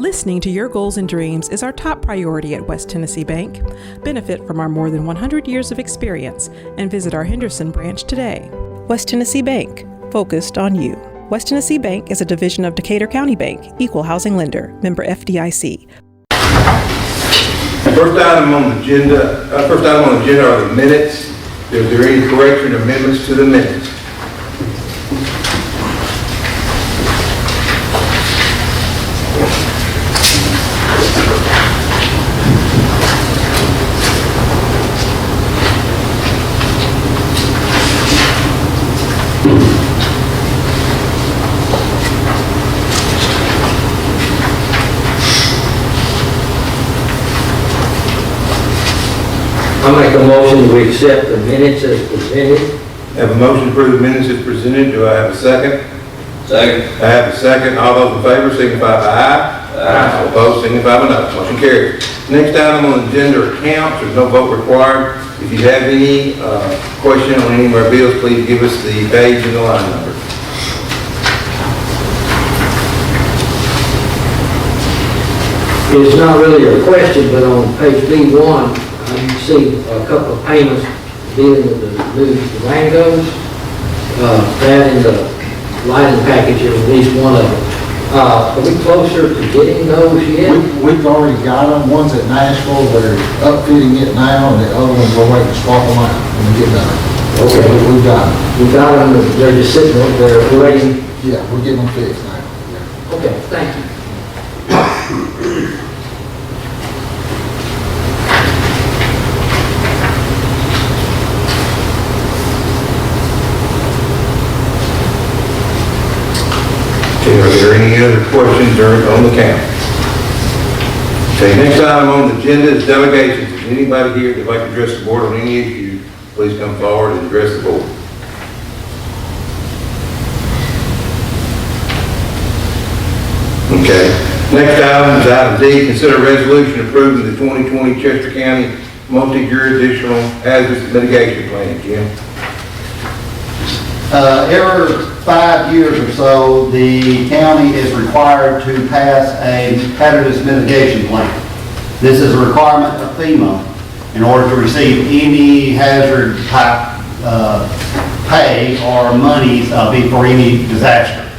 Listening to your goals and dreams is our top priority at West Tennessee Bank. Benefit from our more than 100 years of experience and visit our Henderson branch today. West Tennessee Bank, focused on you. West Tennessee Bank is a division of Decatur County Bank, equal housing lender, member FDIC. First item on the agenda are the minutes. Is there any correction or amendments to the minutes? I make a motion to accept the minutes as presented. I have a motion to approve the minutes as presented. Do I have a second? Second. I have a second. All those in favor signify by aye. Aye. All opposed signify by no. Motion carries. Next item on the agenda are accounts. There's no vote required. If you have any question on any of our bills, please give us the page and the line number. It's not really a question, but on page B1, you see a couple of payments dealing with the new Durangos. That and the lighting package is at least one of them. Are we closer to getting those yet? We've already got them. One's at Nashville. They're upfitting it now, and the other ones we're waiting to swap them out when we get done. Okay. So we've got them. We got them. They're just sitting up there waiting. Yeah, we're getting them fixed now. Yeah. Okay, thank you. Okay, are there any other questions on the count? Okay, next item on the agenda is delegations. If anybody here that would like to address the board on any issue, please come forward and address the board. Okay, next item is item D, consider resolution approving the 2020 Chester County multi-jurisdictional hazardous mitigation plan. Jim? Every 5 years or so, the county is required to pass a hazardous mitigation plan. This is a requirement of FEMA in order to receive any hazard type pay or monies for any disaster.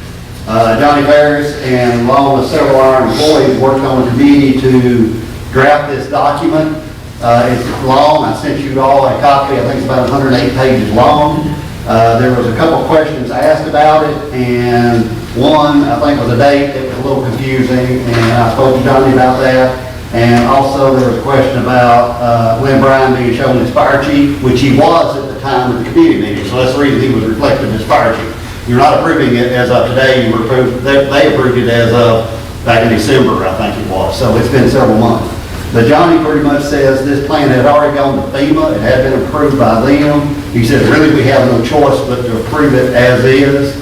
Johnny Ferris and along with several of our employees worked on a committee to draft this document. It's long. I sent you all a copy. I think it's about 108 pages long. There was a couple of questions asked about it, and one, I think, was a date that was a little confusing, and I spoke to Johnny about that. And also there was a question about Glenn Bryan being shown as fire chief, which he was at the time of the committee meeting, so that's the reason he was reflected as fire chief. You're not approving it as of today, they approved it as of back in December, I think it was, so it's been several months. But Johnny pretty much says this plan had already gone to FEMA, it had been approved by them. He said, really, we have no choice but to approve it as is.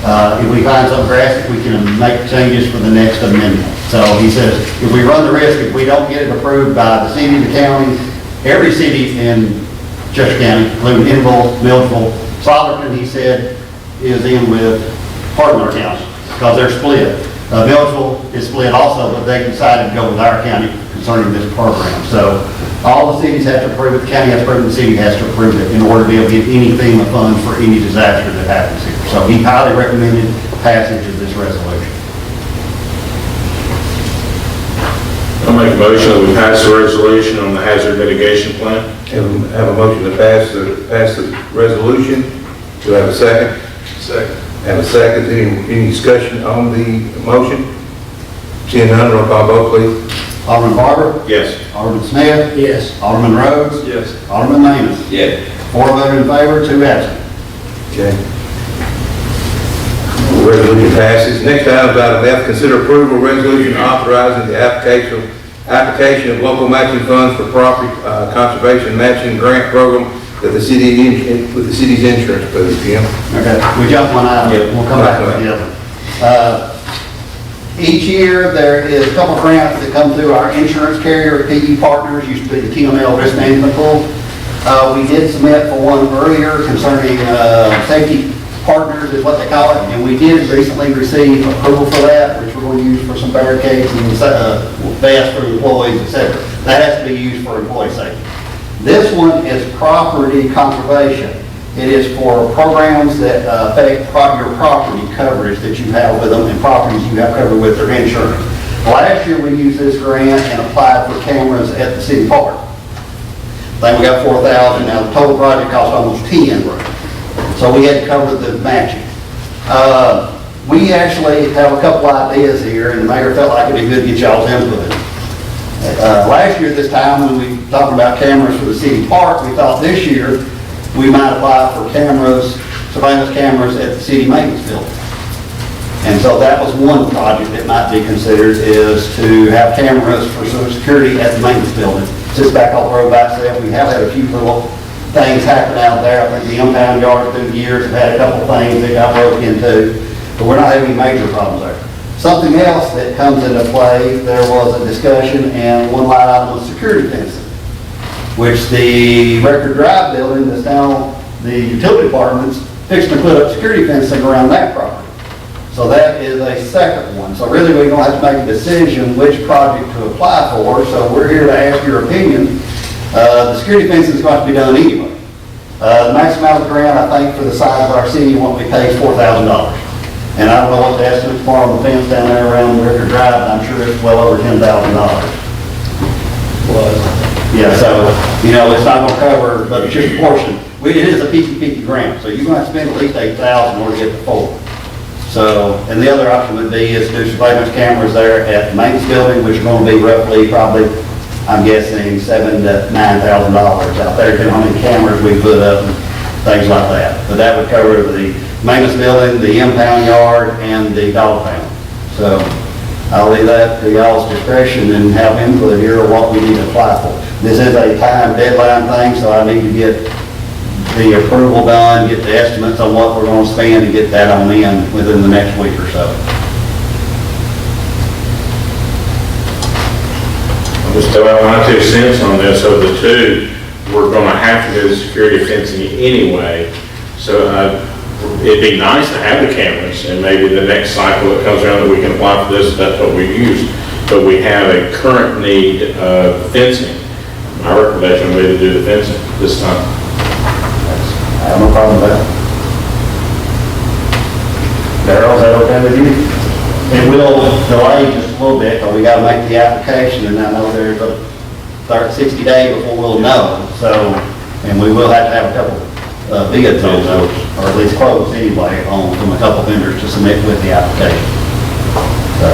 If we find something drastic, we can make changes for the next amendment. So he says, if we run the risk, if we don't get it approved by the city, the county, every city in Chester County, including Enville, Milledgeville, Sollerton, he said, is in with Hardeman County, because they're split. Milledgeville is split also, but they decided to go with our county concerning this program. So all the cities have to approve it, the county has to approve it, the city has to approve it in order to be able to get any FEMA funds for any disaster that happens here. So he highly recommended passage of this resolution. I'll make a motion that we pass the resolution on the hazard mitigation plan. Have a motion to pass the resolution. Do I have a second? Second. Have a second. Any discussion on the motion? Seeing none, roll call vote, please. Alderman Barber? Yes. Alderman Smith? Yes. Alderman Rhodes? Yes. Alderman Manis? Yes. 4 voted in favor, 2 absent. Okay. Resolution passes. Next item is item F, consider approval of resolution authorizing the application of local matching funds for property conservation matching grant program with the city's insurance booth. Jim? Okay, we jumped one item. Yeah. We'll come back to the other. Each year, there is a couple of grants that come through our insurance carrier, PE Partners, used to be the TML Risk Management Pool. We did submit for one earlier concerning safety partners is what they call it, and we did recently receive approval for that, which we're were used for some barricades and vests for employees, etc. That has to be used for employee safety. This one is property conservation. It is for programs that affect your property coverage that you have with them and properties you have covered with their insurance. Last year we used this grant and applied for cameras at the city park. I think we got 4,000. Now the total project cost almost 10. So we had to cover the matching. We actually have a couple ideas here, and the mayor felt like it'd be good to get y'all's input. Last year at this time, when we talked about cameras for the city park, we thought this year we might apply for cameras, surveillance cameras at the city maintenance building. And so that was one project that might be considered, is to have cameras for social security at the maintenance building. Sits back off the road by itself. We have had a few little things happen out there. I think the impound yard through the years have had a couple things that got broke into, but we're not having any major problems there. Something else that comes into play, there was a discussion and one line item was security fencing, which the Record Drive building that's now the utility department's fixing to put up security fencing around that property. So that is a second one. So really we're going to have to make a decision which project to apply for. So we're here to ask your opinion. The security fencing is going to be done anyway. The maximum amount of grant, I think, for the size of our city, what we pay is $4,000. And I don't know what the estimates are on the fence down there around Record Drive, but I'm sure it's well over $10,000. Yeah, so, you know, it's not going to cover, but it's just a portion. It is a 50-50 grant, so you're going to have to spend at least $8,000 in order to get the full. So, and the other option would be is to do surveillance cameras there at the maintenance building, which are going to be roughly, probably, I'm guessing, $7,000 to $9,000 out there, depending on how many cameras we put up and things like that. But that would cover the maintenance building, the impound yard, and the dog pound. So I'll leave that to y'all's discretion and have input here on what we need to apply for. This is a time deadline thing, so I need to get the approval done, get the estimates on what we're going to spend, and get that on in within the next week or so. I'll just throw out my 2 cents on this. Of the two, we're going to have to do the security fencing anyway. So it'd be nice to have the cameras, and maybe the next cycle that comes around that we can apply for this, that's what we use. But we have a current need of fencing. My recommendation would be to do the fencing this time. I have no problem with that. Darryl, is that okay with you? It will delay just a little bit, because we got to make the application, and I know there's a 60 days before we'll know. So, and we will have to have a couple bids on those, or at least quotes anyway, from a couple vendors to submit with the application. So,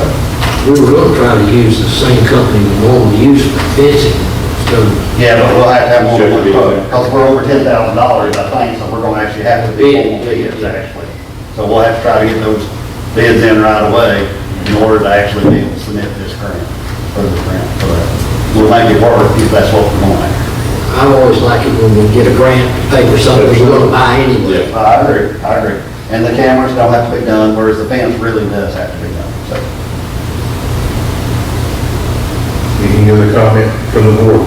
We were going to try to use the same company we normally use for fencing. So, yeah, but we'll have to have more than one quote, because we're over $10,000, I think, so we're going to actually have to be more bids, actually. So we'll have to try to get those bids in right away in order to actually be able to submit this grant, for the grant, for that. We'll make it work if that's what we're going after. I always like it when we get a grant to pay for something we're going to buy anyway. I agree. And the cameras don't have to be done, whereas the fence really does have to be done, so. Any other comment from the board?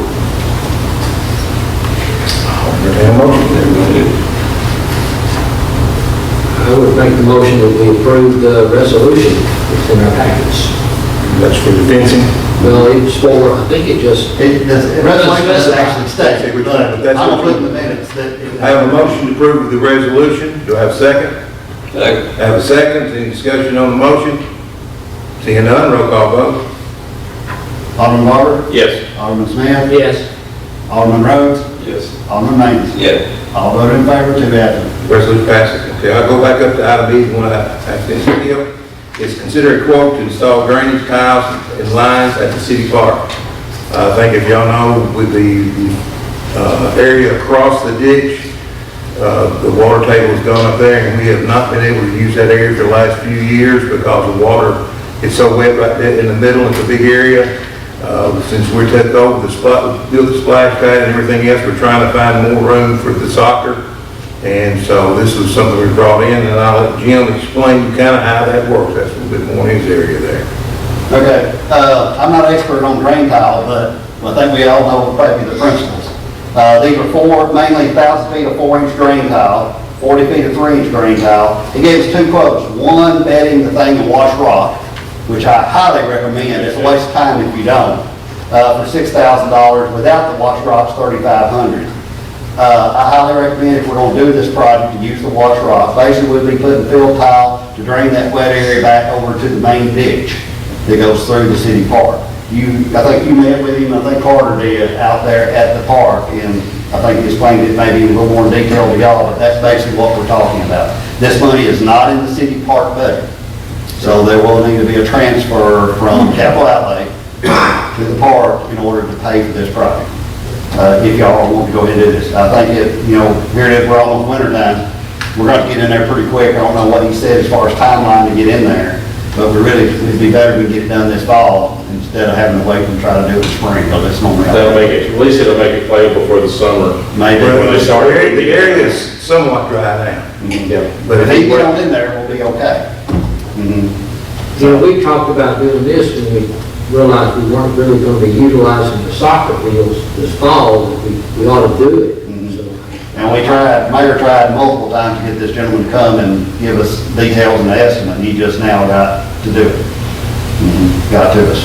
Entertain a motion. I would make the motion that we approve the resolution that's in our packets. That's for the fencing? Well, it's for, I think it just, The resolution doesn't actually state, Say which but one, but that's I'm what going to put in you- the minutes that. I have a motion to approve the resolution. Do I have a second? Second. I have a second. Any discussion on the motion? Seeing none, roll call vote. Alderman Barber? Yes. Alderman Smith? yes. Alderman Rhodes? Yes. Alderman Mays? Yes. All voted in favor, 2 absent. Resolution passes. Okay, I'll go back up to item B, the one I accidentally skipped. It's consider a quote to install drainage tiles and lines at the city park. I think if y'all know, with the area across the ditch, the water table has gone up there, and we have not been able to use that area for the last few years because the water is so wet right there in the middle. It's a big area. Since we took over the spot, built the splash pad and everything else, we're trying to find more room for the soccer. And so this was something we brought in, and I'll let Jim explain kind of how that works. That's a little bit more in his area there. Okay, I'm not an expert on drain tile, but I think we all know probably the principles. These are mainly 1,000 feet of 4-inch drain tile, 40 feet of 3-inch drain tile. He gave us 2 quotes. One, bedding the thing in wash rock, which I highly recommend. It's a waste of time if you don't. For $6,000 without the wash rocks, $3,500. I highly recommend if we're going to do this project to use the wash rocks. Basically, we'll be putting fill tile to drain that wet area back over to the main ditch that goes through the city park. I think you met with him, I think Carter did, out there at the park, and I think he explained it maybe in a little more detail to y'all, but that's basically what we're talking about. This money is not in the city park budget, so there will need to be a transfer from capital outlay to the park in order to pay for this project. If y'all want to go ahead and do this. I think here it is, we're almost winter time. We're going to get in there pretty quick. I don't know what he said as far as timeline to get in there, but it'd be better if we get it done this fall instead of having to wait and try to do it in spring, because it's normally. That'll make it, at least it'll make it playable before the summer. Maybe. When they start. The area is somewhat dry now. Yeah. But if he get on in there, we'll be okay. We talked about doing this when we realized we weren't really going to be utilizing the soccer fields this fall, that we ought to do it. So, And Mayor tried multiple times to get this gentleman to come and give us details and the estimate. He just now got to do it. Got to us.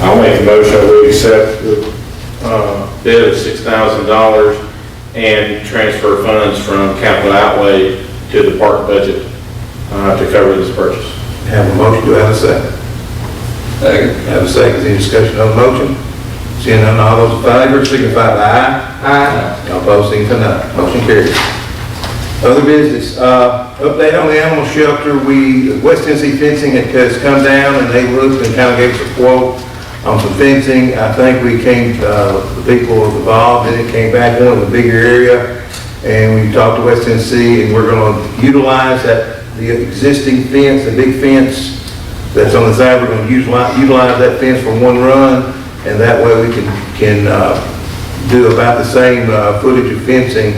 I'll make a motion, we accept the bid of $6,000 and transfer funds from capital outlay to the park budget to cover this purchase. Have a motion, do I have a second? Second. Have a second, any discussion on the motion? Seeing none, all those in favor, signify by aye. Aye. All opposed, signify no. Motion carries. Other business, update on the animal shelter. West Tennessee Fencing has come down and they looked and kind of gave us a quote on some fencing. I think the people involved in it came back one of the bigger area, and we talked to West Tennessee, and we're going to utilize the existing fence, the big fence that's on the side. We're going to utilize that fence for one run, and that way we can do about the same footage of fencing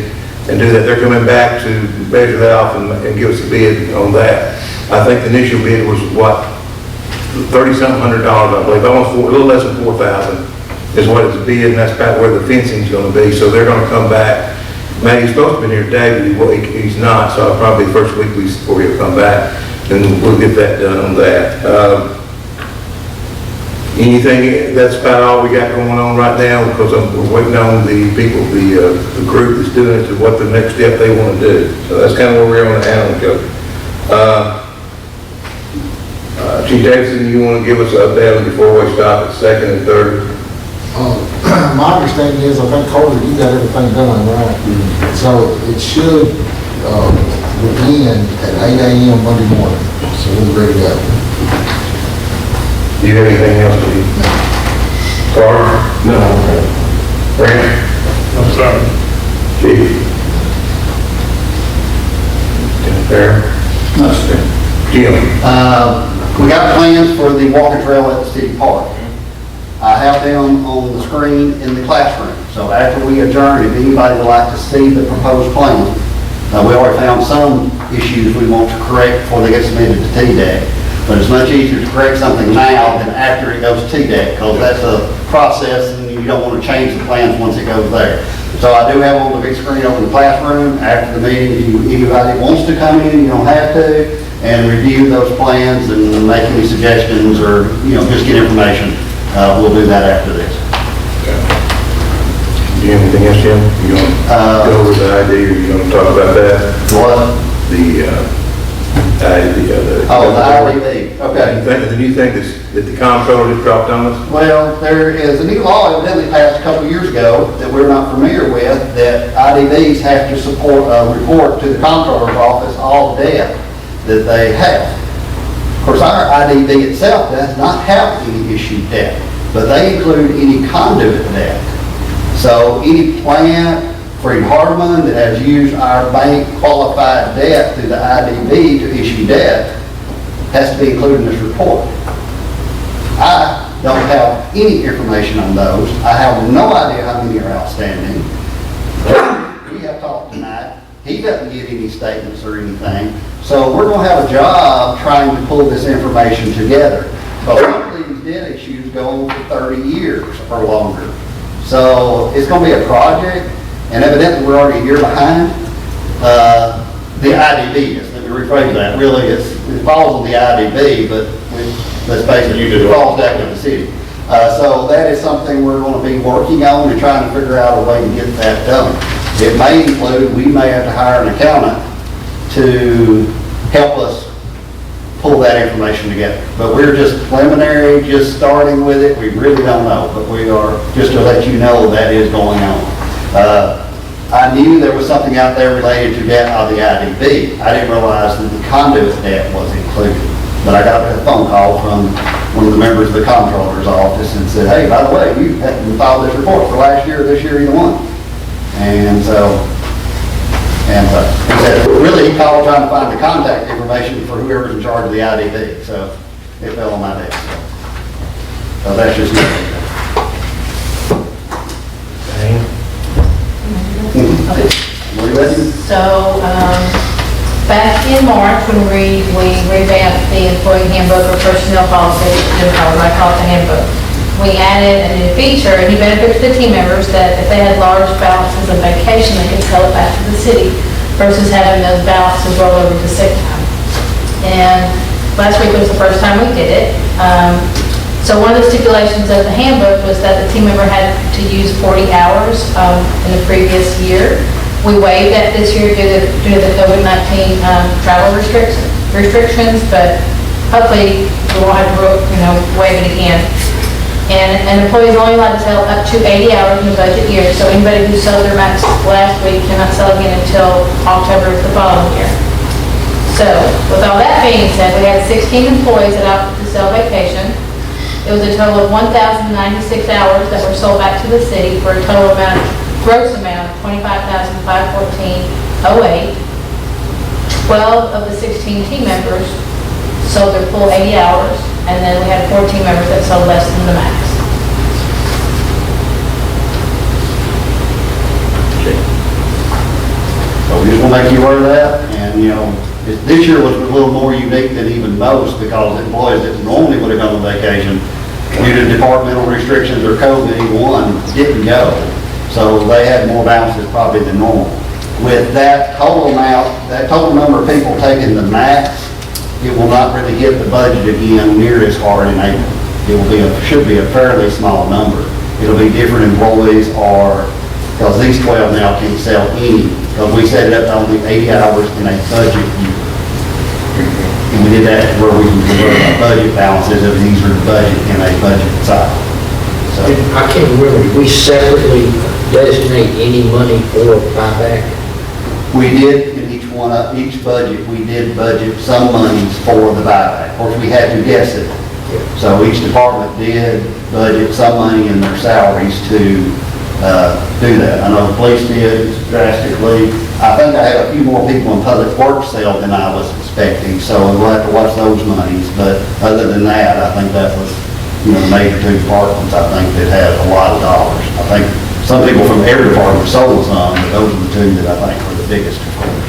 and do that. They're coming back to measure that off and give us a bid on that. I think the initial bid was what, $3,700, I believe, almost a little less than $4,000 is what it's bid, and that's about where the fencing's going to be. So they're going to come back. Man, he's supposed to be here today, but he's not. So probably the first week before he'll come back, and we'll get that done on that. Anything, that's about all we got going on right now, because we're waiting on the people, the group that's doing it, to what the next step they want to do. So that's kind of where we're on the animal shelter. Chief Davidson, you want to give us an update on before we stop at second and third? My understanding is, I think, Carter, you got everything done, right? So it should begin at 8 a.m. Monday morning, so we're ready to go. Do you have anything else to do? Carter? No. Brent? I'm sorry. Chief? Fair? No, sir. Jim? We got plans for the walking trail at the city park. I have them on the screen in the classroom. So after we adjourn, if anybody would like to see the proposed plan, we already found some issues we want to correct before they get submitted to TDEC. But it's much easier to correct something now than after it goes to TDEC, because that's a process and you don't want to change the plans once it goes there. So I do have on the big screen over in the classroom. After the meeting, if anybody wants to come in, you don't have to, and review those plans and make any suggestions or, just get information. We'll do that after this. Do you have anything else, Jim? You want to go over the ID, or you want to talk about that? What? The IDV. Okay. The new thing that the comptroller just dropped on us? Well, there is a new law evidently passed a couple of years ago that we're not familiar with, that IDVs have to report to the comptroller's office all the debt that they have. Of course, our IDV itself does not have any issued debt, but they include any conduit debt. So any plant, Freed Hardeman, that has used our bank qualified debt through the IDV to issue debt has to be included in this report. I don't have any information on those. I have no idea how many are outstanding. We have talked tonight. He doesn't get any statements or anything. So we're going to have a job trying to pull this information together. But hopefully these debt issues go on for 30 years or longer. So it's going to be a project, and evidently we're already a year behind. The IDB, let me rephrase that, really, it falls on the IDB, but let's basically, it falls back to the city. So that is something we're going to be working on and trying to figure out a way to get that done. It may include, we may have to hire an accountant to help us pull that information together. But we're just preliminary, just starting with it. We really don't know, but we are, just to let you know, that is going on. I knew there was something out there related to debt of the IDB. I didn't realize that the conduit debt was included. But I got a phone call from one of the members of the comptroller's office and said, hey, by the way, you haven't filed this report for last year or this year, either one. And so, he said, really, he called trying to find the contact information for whoever's in charge of the IDB. So it fell on my desk. So that's just me. So, back in March, when we revamped the employee handbook or personnel policy, I call it the handbook, we added a new feature, a new benefit to the team members, that if they had large balances of vacation, they could sell it back to the city versus having those balances roll over to sick time. And last week was the first time we did it. So one of the stipulations of the handbook was that the team member had to use 40 hours in the previous year. We waived that this year due to the COVID-19 travel restrictions, but hopefully we won't have to waive it again. And an employee is only allowed to sell up to 80 hours in the budget year, so anybody who sold their max last week cannot sell again until October of the following year. So with all that being said, we had 16 employees that opted to sell vacation. It was a total of 1,096 hours that were sold back to the city for a total amount, gross amount of $25,514.08. 12 of the 16 team members sold their full 80 hours, and then we had 14 members that sold less than the max. So we just want to make you aware of that, and this year was a little more unique than even most because employees that normally would have gone on vacation due to departmental restrictions or COVID-1 didn't go. So they had more balances probably than normal. With that total amount, that total number of people taking the max, it will not really hit the budget again near as hard in April. It will be should be a fairly small number. It'll be different employees because these 12 now can't sell any, because we set it up to only 80 hours in a budget year. And we did that where we can convert our budget balances of these are the budget in a budget cycle. So I can't remember, did we separately designate any money for buyback? we did in each budget, we did budget some monies for the buyback. Of course, we had to guess it. So each department did budget some money in their salaries to do that. I know the police did drastically. I think I had a few more people in public works sale than I was expecting, so we'll have to watch those monies. But other than that, I think that was, the major two departments, I think, that had a lot of dollars. I think some people from every department sold some, but those are the two that I think were the biggest, of course.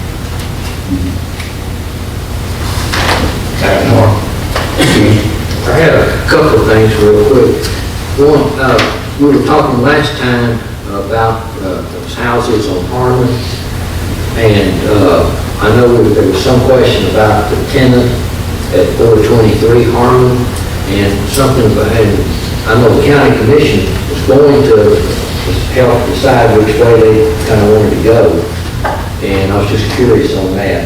I had a couple of things real quick. One, we were talking last time about those houses on Harmon, and I know there was some question about the tenant at 423 Harmon, and something about, and I know the county commission was going to help decide which way they kind of wanted to go, and I was just curious on that.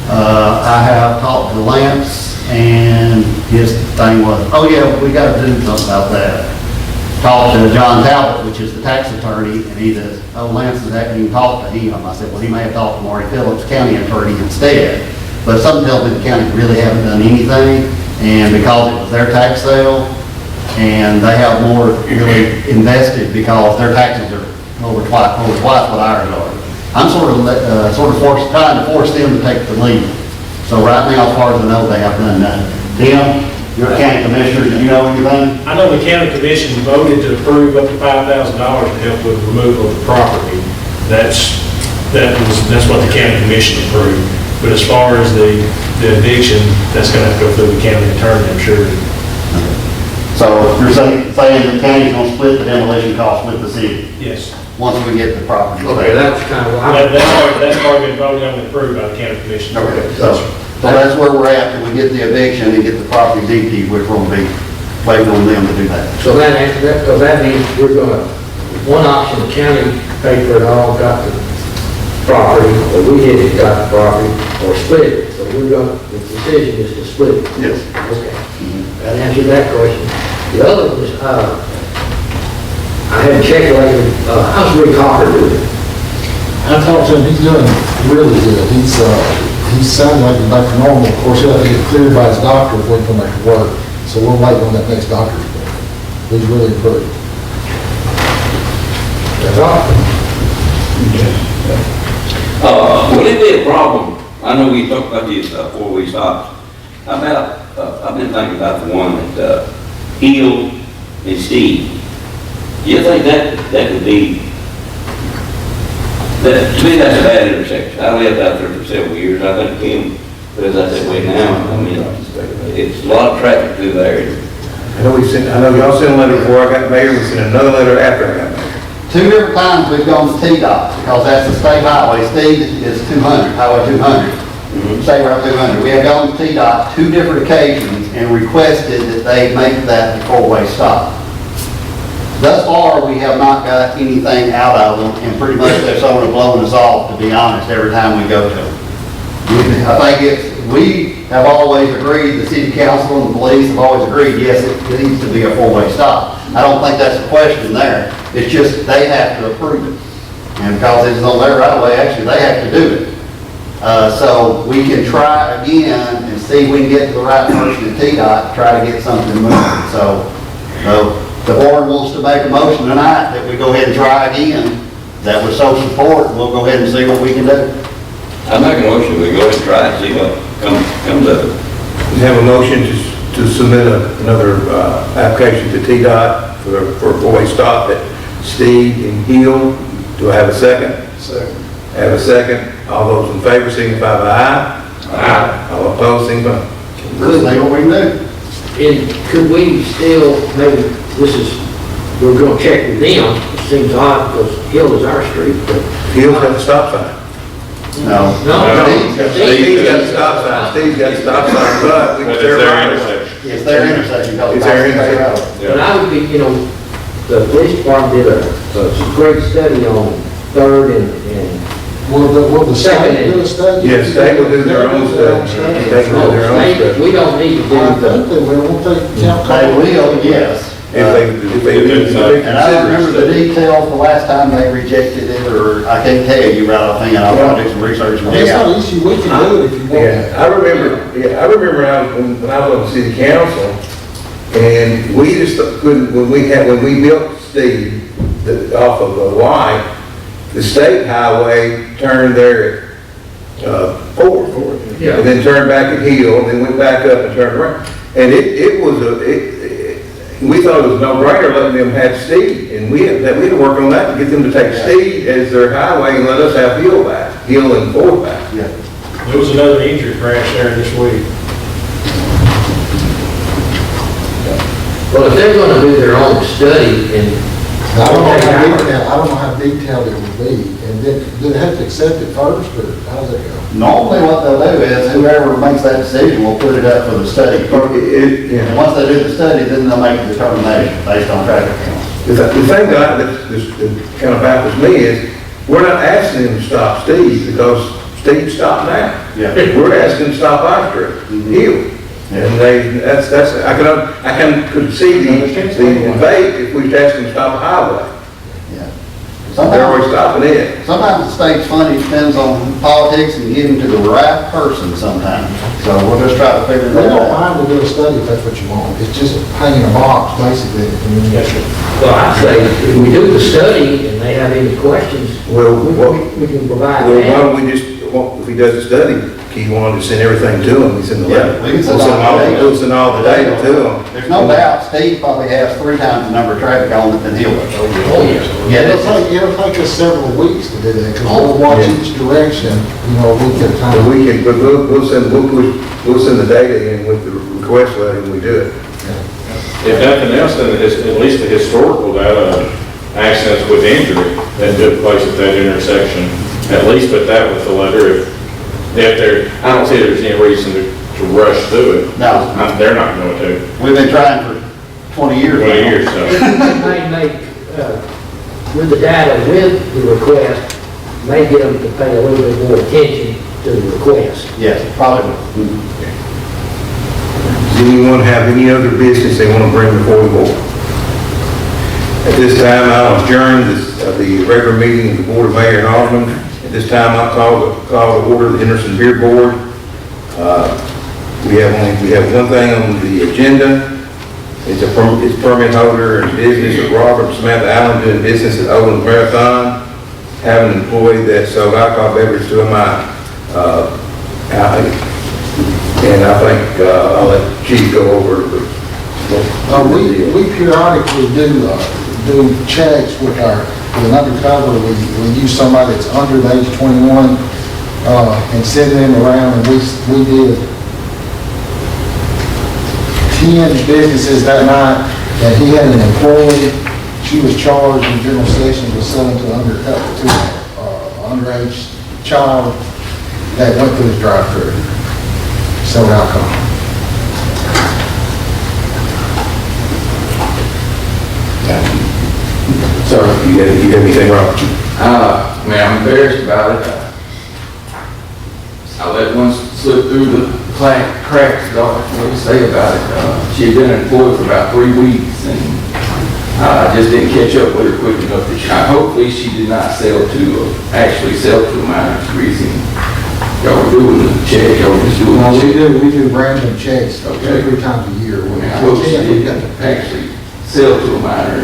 I have talked to Lance, and his thing was, oh yeah, we got to do something about that. Talked to John Talbot, which is the tax attorney, and he says, oh, Lance is that, you can talk to him. I said, well, he may have talked to Marty Phillips, county attorney, instead. But something tells me the county really haven't done anything, and because it was their tax sale, and they have more really invested because their taxes are over twice what ours are. I'm trying to force them to take the lead. So right now, as far as I know, they have done nothing. Tim, you're a county commissioner, do you know anything? I know the county commission voted to approve up to $5,000 to help with removal of the property. That's what the county commission approved. But as far as the eviction, that's gonna have to go through the county attorney, I'm sure. So you're saying the county's gonna split the demolition cost with the city? Yes. once we get the property. Okay, that was kind of, That's already been voted on and approved by the county commission. Okay, so that's where we're at, till we get the eviction and get the property deed, which will be waiting on them to do that. so that means we're gonna, one option, the county paid for it all, got the property, or we didn't got the property, or split it. So we're gonna, the decision is to split it. Yes. Okay. That answered that question. The other one is, I haven't checked lately, how's Rick Hopper doing? I talked to him, he's doing really good. He sounds like he's back to normal. Of course, he'll have to get cleared by his doctor before he come back to work. So we're waiting on that next doctor's appointment. He's really improved. That's all. Will it be a problem? I know we talked about these before we stopped. How about, I've been thinking about the one that Hill and Steve. Do you think that could be, to me, that's a bad intersection. I lived out there for several years. I think Kim lives out that way now. I mean, it's a lot of traffic through there. I know y'all sent a letter before I got mayor, we sent another letter after I got mayor. 2 different times we've gone to T-Dot, because that's the state highway. Steve is 200, Highway 200. State Route 200. We have gone to T-Dot 2 different occasions and requested that they make that a 4-way stop. Thus far, we have not got anything out of them, and pretty much they're sort of blowing us off, to be honest, every time we go to them. I think we have always agreed, the city council and the police have always agreed, yes, it needs to be a 4-way stop. I don't think that's the question there. It's just they have to approve it. And because it's on their right of way, actually, they have to do it. So we can try again and see if we can get to the right person at T-Dot, try to get something moving. So the board wants to make a motion tonight that we go ahead and try again. That with social support, we'll go ahead and see what we can do. I make a motion, we go ahead and try and see what comes of it. We have a motion to submit another application to T-Dot for a 4-way stop at Steve and Hill. Do I have a second? Second. Have a second. All those in favor signify by aye. Aye. All opposed, signify. Let's see what we can do. And could we still, maybe, we're gonna check with them, it seems odd, because Hill is our street, but. Hill's got the stop sign. No. Steve's got the stop sign. Steve's got the stop sign, but we can But it's turn their right. intersection. It's their intersection. because It's their it's their intersection. road. But I would be, the police department did a great study on Third and Will the state do a study? Yes, they will do their own study. They will do their own study. we don't need to do I think the, they will, won't they, count? They will, yes. If they And I don't remember the consider. details the last time they rejected it, or I can't tell you right offhand. I'll probably do some research. and It's dig not out. an issue, we can do it if you want. Yeah, I remember when I was on the city council, and we just couldn't, when we built Steve, off of the Y, the state highway turned there at 4, Yeah. and then turned back at Hill, and then went back up and turned around. And we thought it was a no-brainer letting them have Steve, and we had to work on that to get them to take Steve as their highway and let us have Hill back, Hill and 4 back. Yeah. There was another injury crash there this week. well, if they're gonna do their own study and. I don't know how detailed it would be, and then, do they have to accept it first, or how does that go? Normally what they'll do is whoever makes that decision will put it up for the study. And once they do the study, then they'll make a determination based on traffic counts. The thing that kind of baffles me is, we're not asking them to stop Steve, because Steve stopped now. Yeah. We're asking them to stop our street, Hill. And I could see the debate if we asked them to stop a highway. Yeah. They're always stopping it. Sometimes the state's funny, depends on politics and getting to the right person sometimes. So we'll just try to figure They that don't out. mind to do a study if that's what you want, it's just hanging a box, basically. Well, I'd say if we do the study and they have any questions, Well, we can provide Well, why that. don't we just, if he does a study, he wanted to send everything to him, he sent the letter. Yeah, we can send We'll all the data. We'll send all the data to him. There's no doubt Steve probably has 3 times the number of traffic on it than Hill does. Oh, yes. Yeah, It'll take us several weeks to do that, because we'll watch each direction, a week at a But time. we'll send the data in with the request letter and we do it. If nothing else, then at least the historical data accidents with injury that took place at that intersection. At least put that with the letter. If there, I don't see there's any reason to rush through it. No. They're not going to. We've been trying for 20 years. 20 years, so. May make, with the data, with the request, may get them to pay a little bit more attention to the request. Yes, probably. Does anyone have any other business they want to bring before the board? At this time, I'll adjourn the regular meeting of the Board of Mayor and Alderman. At this time, I'll call to order the Henderson Beer Board. We have one thing on the agenda. It's permit holder and business of Robert and Samantha Allen doing business at Oakland Marathon, having an employee that sold alcohol beverage to a minor. And I think I'll let Chief go over the. We periodically do checks with with an undercover. We use somebody that's under the age of 21 and send them around, and we did 10 businesses that night, and he had an employee. She was charged in general sessions with selling to underage child that went through the drive-through, selling alcohol. So, you got anything wrong? Man, I'm embarrassed about it. I let one slip through the cracks, what do you say about it? She had been employed for about 3 weeks, and I just didn't catch up with her quick enough. Hopefully she did not actually sell to a minor. Reason y'all were doing the check, y'all were just doing Well, the check. we do random checks 2 or 3 times a year. I hope she didn't actually sell to a minor,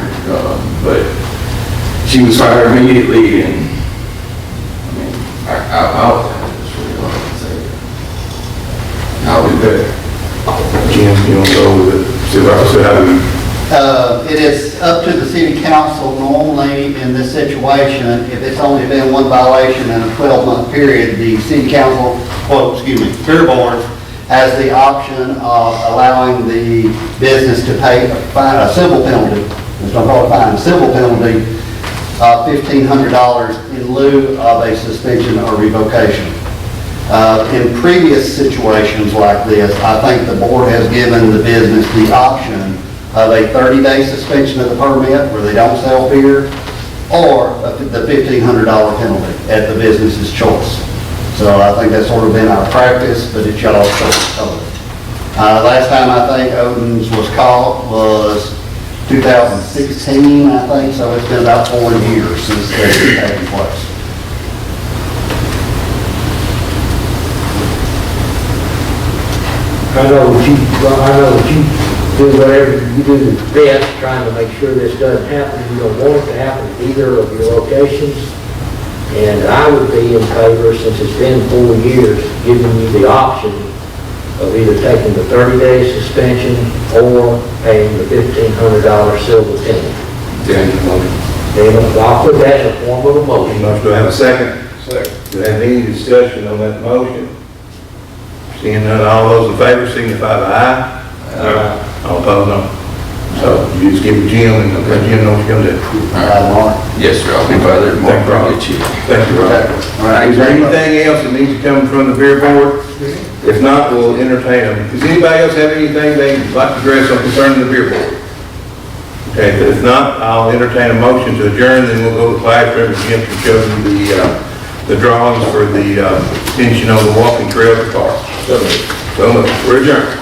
but she was fired immediately, and I mean, I'll that's really all I can say. I'll do better. Jim, you want to go over the, so how do we? It is up to the city council normally in this situation, if it's only been one violation in a 12-month period, the city council, Beer Board has the option of allowing the business to pay a civil penalty, it's not called a fine, a civil penalty of $1,500 in lieu of a suspension or revocation. In previous situations like this, I think the board has given the business the option of a 30-day suspension of the permit where they don't sell beer, or the $1,500 penalty at the business's choice. So I think that's sort of been our practice, but it's y'all's choice. Last time I think Odin's was caught was 2016, I think, so it's been about 4 years since this has taken place. I know that you do whatever you do the best, trying to make sure this doesn't happen. You don't want it to happen at either of your locations. And I would be in favor, since it's been 4 years, giving you the option of either taking the 30-day suspension or paying the $1,500 civil penalty. And I'll put that in the form of a motion. Do I have a second? Second. Do I have any discussion on that motion? Seeing none, all those in favor signify by aye. All opposed, no. So you just give it to Jim and let Jim know what you're going to do. Mark? Yes, sir, I'll be by there tomorrow. Thank you, Rob. Get you. Thank you, Rob. All right, is there anything else that needs to come from the beer board? If not, we'll entertain them. Does anybody else have anything they'd like to address on concerning the beer board? Okay, if not, I'll entertain a motion to adjourn, then we'll go to the classroom and Jim can show you the drawings for the extension of the walking trail to the park. So we're adjourned.